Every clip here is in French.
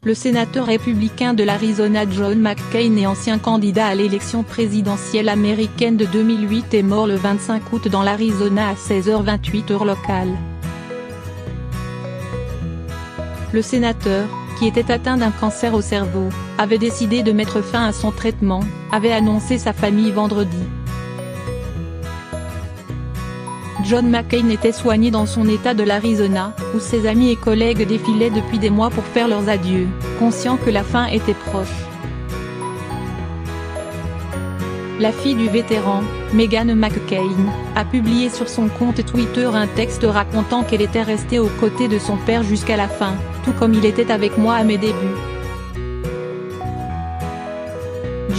Le sénateur républicain de l'Arizona John McCain et ancien candidat à l'élection présidentielle américaine de 2008 est mort le 25 août dans l'Arizona à 16h28 heure locale. Le sénateur, qui était atteint d'un cancer au cerveau, avait décidé de mettre fin à son traitement, avait annoncé sa famille vendredi. John McCain était soigné dans son État de l'Arizona, où ses amis et collègues défilaient depuis des mois pour faire leurs adieux, conscients que la fin était proche. La fille du vétéran, Meghan McCain, a publié sur son compte Twitter un texte racontant qu'elle était restée aux côtés de son père jusqu'à la fin, tout comme il était avec moi à mes débuts.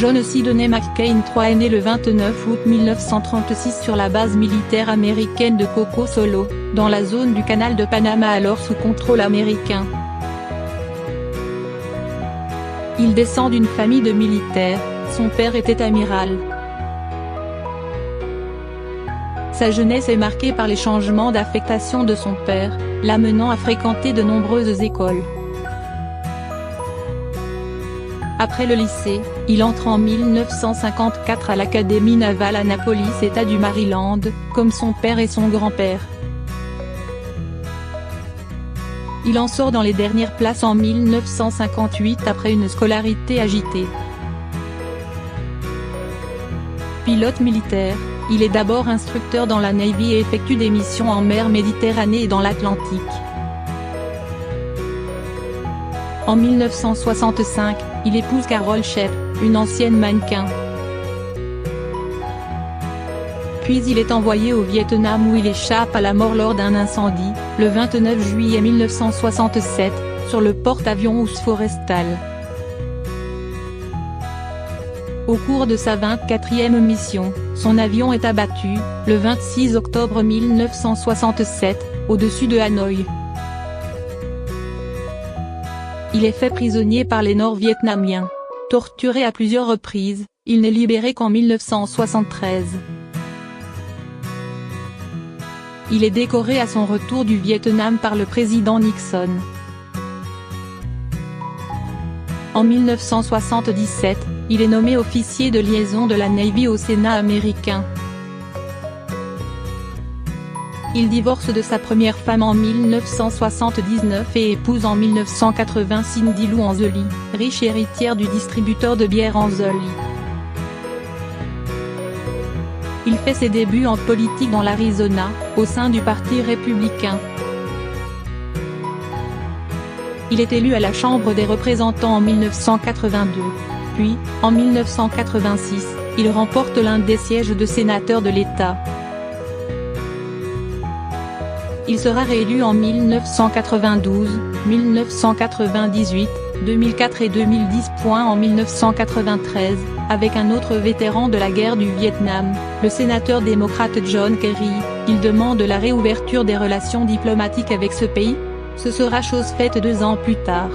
John Sidney McCain III est né le 29 août 1936 sur la base militaire américaine de Coco Solo, dans la zone du canal de Panama alors sous contrôle américain. Il descend d'une famille de militaires, son père était amiral. Sa jeunesse est marquée par les changements d'affectation de son père, l'amenant à fréquenter de nombreuses écoles. Après le lycée, il entre en 1954 à l'Académie navale Annapolis État du Maryland, comme son père et son grand-père. Il en sort dans les dernières places en 1958 après une scolarité agitée. Pilote militaire, il est d'abord instructeur dans la Navy et effectue des missions en mer Méditerranée et dans l'Atlantique. En 1965, il épouse Carol Shep, une ancienne mannequin. Puis il est envoyé au Vietnam où il échappe à la mort lors d'un incendie, le 29 juillet 1967, sur le porte-avions House Forestal. Au cours de sa 24e mission, son avion est abattu, le 26 octobre 1967, au-dessus de Hanoï. Il est fait prisonnier par les Nord-Vietnamiens. Torturé à plusieurs reprises, il n'est libéré qu'en 1973. Il est décoré à son retour du Vietnam par le président Nixon. En 1977, il est nommé officier de liaison de la Navy au Sénat américain. Il divorce de sa première femme en 1979 et épouse en 1980 Cindy Lou Anzeli, riche héritière du distributeur de bière Anzeli. Il fait ses débuts en politique dans l'Arizona, au sein du Parti républicain. Il est élu à la Chambre des représentants en 1982. Puis, en 1986, il remporte l'un des sièges de sénateur de l'État. Il sera réélu en 1992, 1998, 2004 et 2010. En 1993, avec un autre vétéran de la guerre du Vietnam, le sénateur démocrate John Kerry, il demande la réouverture des relations diplomatiques avec ce pays. Ce sera chose faite 2 ans plus tard.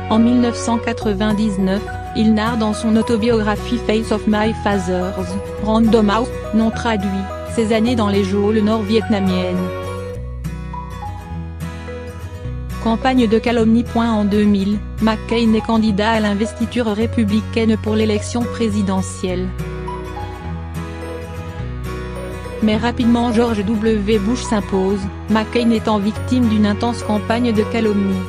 En 1999, il narre dans son autobiographie Face of My Fathers, Random House, non traduit, ses années dans les geôles nord-vietnamiennes. Campagne de calomnie. En 2000, McCain est candidat à l'investiture républicaine pour l'élection présidentielle. Mais rapidement George W. Bush s'impose, McCain étant victime d'une intense campagne de calomnie.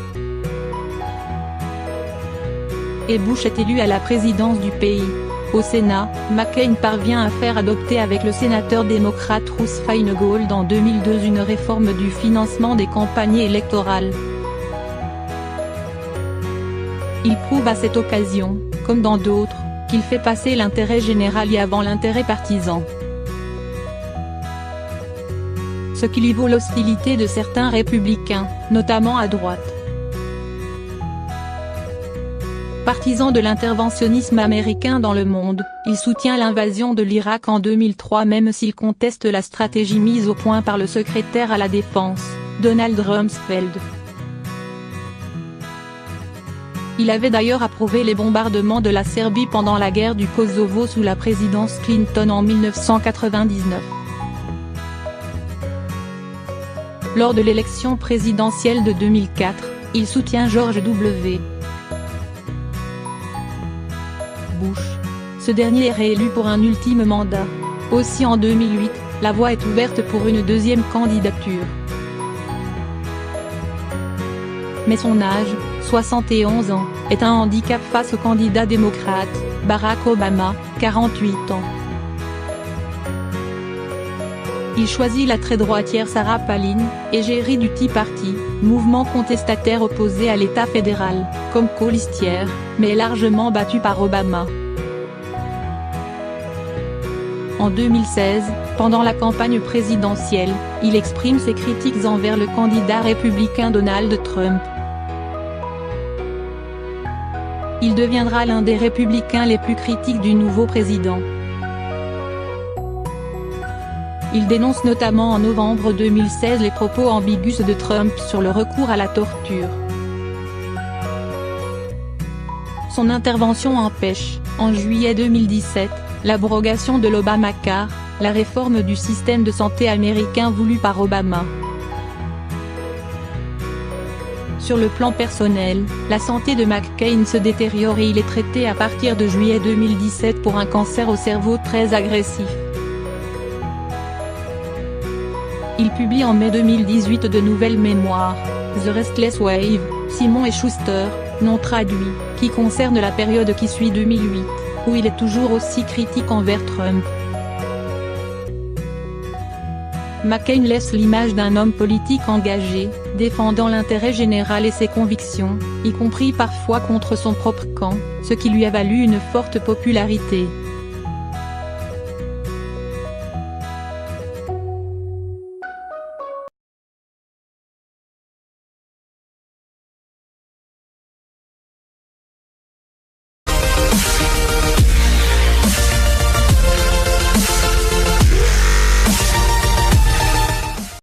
Et Bush est élu à la présidence du pays. Au Sénat, McCain parvient à faire adopter avec le sénateur démocrate Russ Feingold en 2002 une réforme du financement des campagnes électorales. Il prouve à cette occasion, comme dans d'autres, qu'il fait passer l'intérêt général et avant l'intérêt partisan. Ce qui lui vaut l'hostilité de certains républicains, notamment à droite. Partisan de l'interventionnisme américain dans le monde, il soutient l'invasion de l'Irak en 2003 même s'il conteste la stratégie mise au point par le secrétaire à la Défense, Donald Rumsfeld. Il avait d'ailleurs approuvé les bombardements de la Serbie pendant la guerre du Kosovo sous la présidence Clinton en 1999. Lors de l'élection présidentielle de 2004, il soutient George W. Bush. Ce dernier est réélu pour un ultime mandat. Aussi en 2008, la voie est ouverte pour une deuxième candidature. Mais son âge, 71 ans, est un handicap face au candidat démocrate, Barack Obama, 48 ans. Il choisit la très droitière Sarah Palin, égérie du Tea Party, mouvement contestataire opposé à l'État fédéral, comme colistière, mais largement battue par Obama. En 2016, pendant la campagne présidentielle, il exprime ses critiques envers le candidat républicain Donald Trump. Il deviendra l'un des républicains les plus critiques du nouveau président. Il dénonce notamment en novembre 2016 les propos ambigus de Trump sur le recours à la torture. Son intervention empêche, en juillet 2017, l'abrogation de l'Obamacare, la réforme du système de santé américain voulue par Obama. Sur le plan personnel, la santé de McCain se détériore et il est traité à partir de juillet 2017 pour un cancer au cerveau très agressif. Il publie en mai 2018 de nouvelles mémoires, The Restless Wave, Simon et Schuster, non traduits, qui concernent la période qui suit 2008, où il est toujours aussi critique envers Trump. McCain laisse l'image d'un homme politique engagé, défendant l'intérêt général et ses convictions, y compris parfois contre son propre camp, ce qui lui a valu une forte popularité.